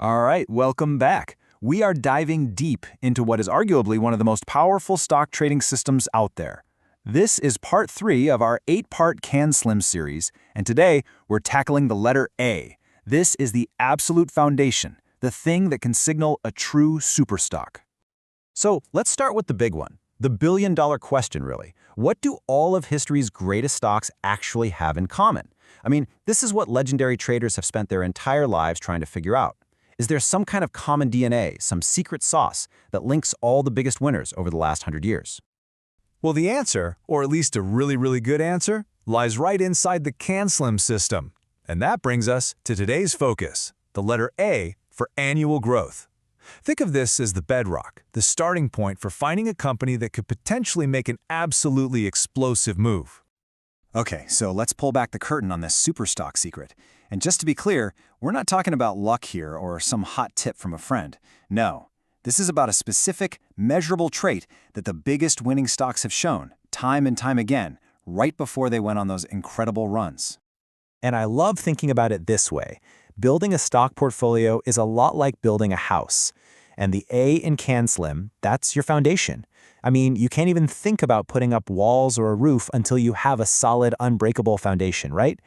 All right, welcome back. We are diving deep into what is arguably one of the most powerful stock trading systems out there. This is part 3 of our 8-part CanSlim series, and today we're tackling the letter A. This is the absolute foundation, the thing that can signal a true superstock. So let's start with the big one, the billion-dollar question, really. What do all of history's greatest stocks actually have in common? I mean, this is what legendary traders have spent their entire lives trying to figure out. Is there some kind of common DNA, some secret sauce that links all the biggest winners over the last 100 years? Well, the answer, or at least a really good answer, lies right inside the CanSlim system. And that brings us to today's focus, the letter A for annual growth. Think of this as the bedrock, the starting point for finding a company that could potentially make an absolutely explosive move. Okay, so let's pull back the curtain on this superstock secret. And just to be clear, we're not talking about luck here or some hot tip from a friend. No, this is about a specific, measurable trait that the biggest winning stocks have shown, time and time again, right before they went on those incredible runs. And I love thinking about it this way. Building a stock portfolio is a lot like building a house. And the A in CanSlim, that's your foundation. I mean, you can't even think about putting up walls or a roof until you have a solid, unbreakable foundation, right?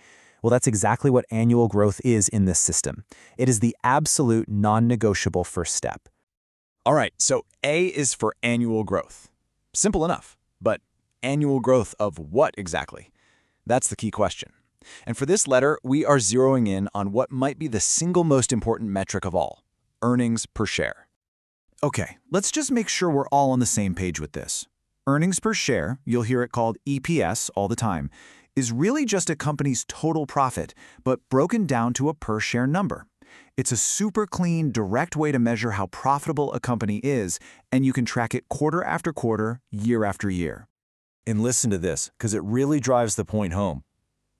Well, that's exactly what annual growth is in this system. It is the absolute non-negotiable first step. All right, so A is for annual growth. Simple enough, but annual growth of what exactly? That's the key question. And for this letter, we are zeroing in on what might be the single most important metric of all, earnings per share. Okay, let's just make sure we're all on the same page with this. Earnings per share, you'll hear it called EPS all the time, is really just a company's total profit, but broken down to a per share number. It's a super clean, direct way to measure how profitable a company is, and you can track it quarter after quarter, year after year. And listen to this, because it really drives the point home.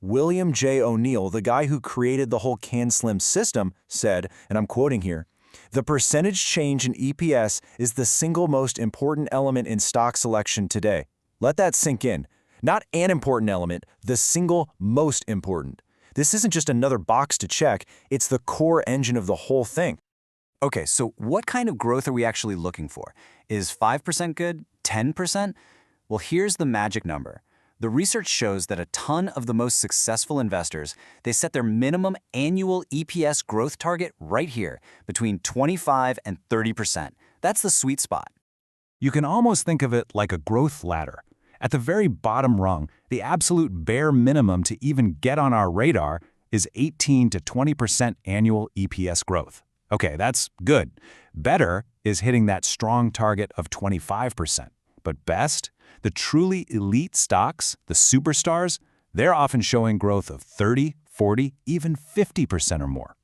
William J. O'Neill, the guy who created the whole CanSlim system, said, and I'm quoting here, "The percentage change in EPS is the single most important element in stock selection today." Let that sink in. Not an important element, the single most important. This isn't just another box to check, it's the core engine of the whole thing. Okay, so what kind of growth are we actually looking for? Is 5% good? 10%? Well, here's the magic number. The research shows that a ton of the most successful investors, they set their minimum annual EPS growth target right here, between 25 and 30%. That's the sweet spot. You can almost think of it like a growth ladder. At the very bottom rung, the absolute bare minimum to even get on our radar is 18 to 20% annual EPS growth. Okay, that's good. Better is hitting that strong target of 25%. But best? The truly elite stocks, the superstars, they're often showing growth of 30, 40, even 50% or more.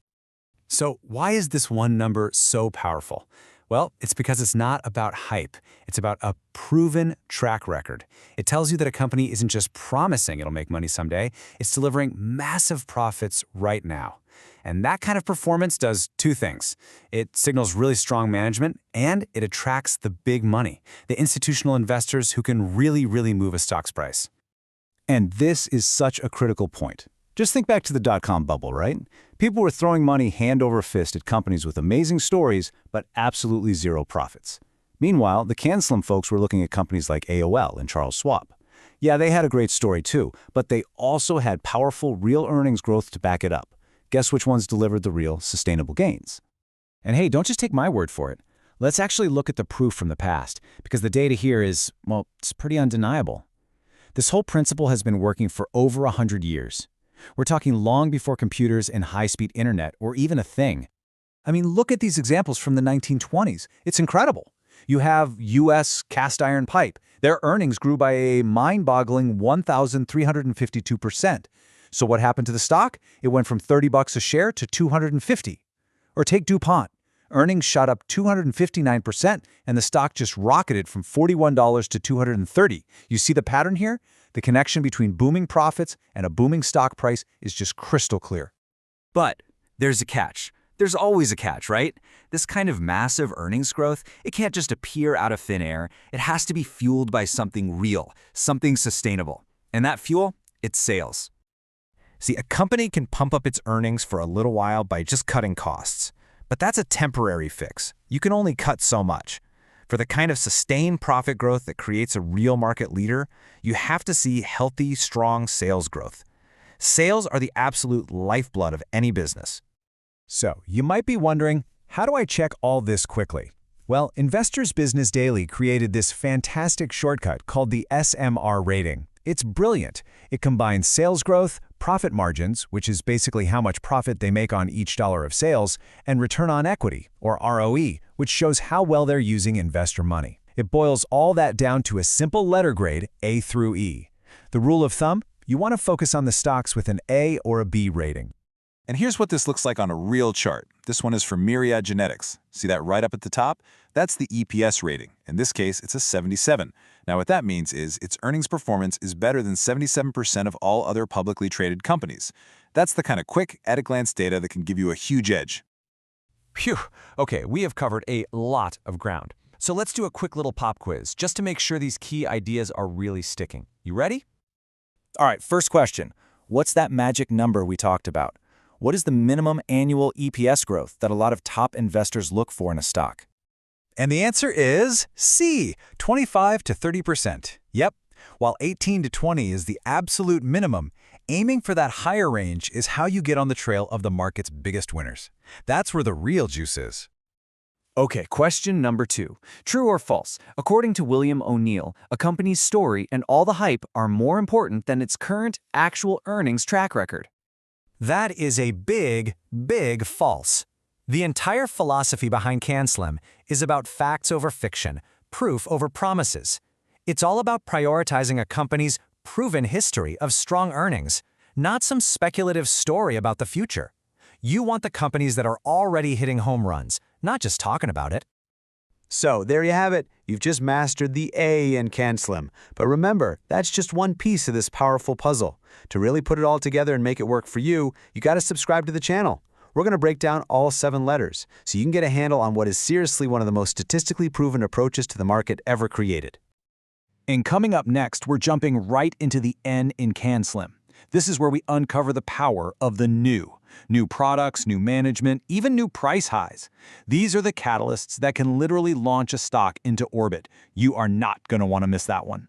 So why is this one number so powerful? Well, it's because it's not about hype. It's about a proven track record. It tells you that a company isn't just promising it'll make money someday, it's delivering massive profits right now. And that kind of performance does two things. It signals really strong management, and it attracts the big money, the institutional investors who can really move a stock's price. And this is such a critical point. Just think back to the dot-com bubble, right? People were throwing money hand over fist at companies with amazing stories, but absolutely zero profits. Meanwhile, the CanSlim folks were looking at companies like AOL and Charles Schwab. Yeah, they had a great story too, but they also had powerful real earnings growth to back it up. Guess which ones delivered the real, sustainable gains? And hey, don't just take my word for it. Let's actually look at the proof from the past, because the data here is, well, it's pretty undeniable. This whole principle has been working for over 100 years. We're talking long before computers and high-speed internet were even a thing. I mean, look at these examples from the 1920s. It's incredible. You have U.S. cast iron pipe. Their earnings grew by a mind-boggling 1,352%. So what happened to the stock? It went from $30 a share to $250. Or take DuPont. Earnings shot up 259%, and the stock just rocketed from $41 to $230. You see the pattern here? The connection between booming profits and a booming stock price is just crystal clear. But there's a catch. There's always a catch, right? This kind of massive earnings growth, it can't just appear out of thin air. It has to be fueled by something real, something sustainable. And that fuel, it's sales. See, a company can pump up its earnings for a little while by just cutting costs. But that's a temporary fix. You can only cut so much. For the kind of sustained profit growth that creates a real market leader, you have to see healthy, strong sales growth. Sales are the absolute lifeblood of any business. So, you might be wondering, how do I check all this quickly? Well, Investors Business Daily created this fantastic shortcut called the SMR rating. It's brilliant. It combines sales growth, profit margins, which is basically how much profit they make on each dollar of sales, and return on equity, or ROE, which shows how well they're using investor money. It boils all that down to a simple letter grade, A through E. The rule of thumb? You want to focus on the stocks with an A or a B rating. And here's what this looks like on a real chart. This one is from Myriad Genetics. See that right up at the top? That's the EPS rating. In this case, it's a 77. Now what that means is its earnings performance is better than 77% of all other publicly traded companies. That's the kind of quick, at-a-glance data that can give you a huge edge. Phew. Okay, we have covered a lot of ground. So let's do a quick little pop quiz, just to make sure these key ideas are really sticking. You ready? All right, first question. What's that magic number we talked about? What is the minimum annual EPS growth that a lot of top investors look for in a stock? And the answer is C, 25 to 30%. Yep, while 18 to 20 is the absolute minimum, aiming for that higher range is how you get on the trail of the market's biggest winners. That's where the real juice is. Okay, question number 2. True or false? According to William O'Neill, a company's story and all the hype are more important than its current actual earnings track record. That is a big, big false. The entire philosophy behind CanSlim is about facts over fiction, proof over promises. It's all about prioritizing a company's proven history of strong earnings, not some speculative story about the future. You want the companies that are already hitting home runs, not just talking about it. So there you have it. You've just mastered the A in CanSlim. But remember, that's just one piece of this powerful puzzle. To really put it all together and make it work for you, you got to subscribe to the channel. We're going to break down all 7 letters, so you can get a handle on what is seriously one of the most statistically proven approaches to the market ever created. And coming up next, we're jumping right into the N in CanSlim. This is where we uncover the power of the new. New products, new management, even new price highs. These are the catalysts that can literally launch a stock into orbit. You are not going to want to miss that one.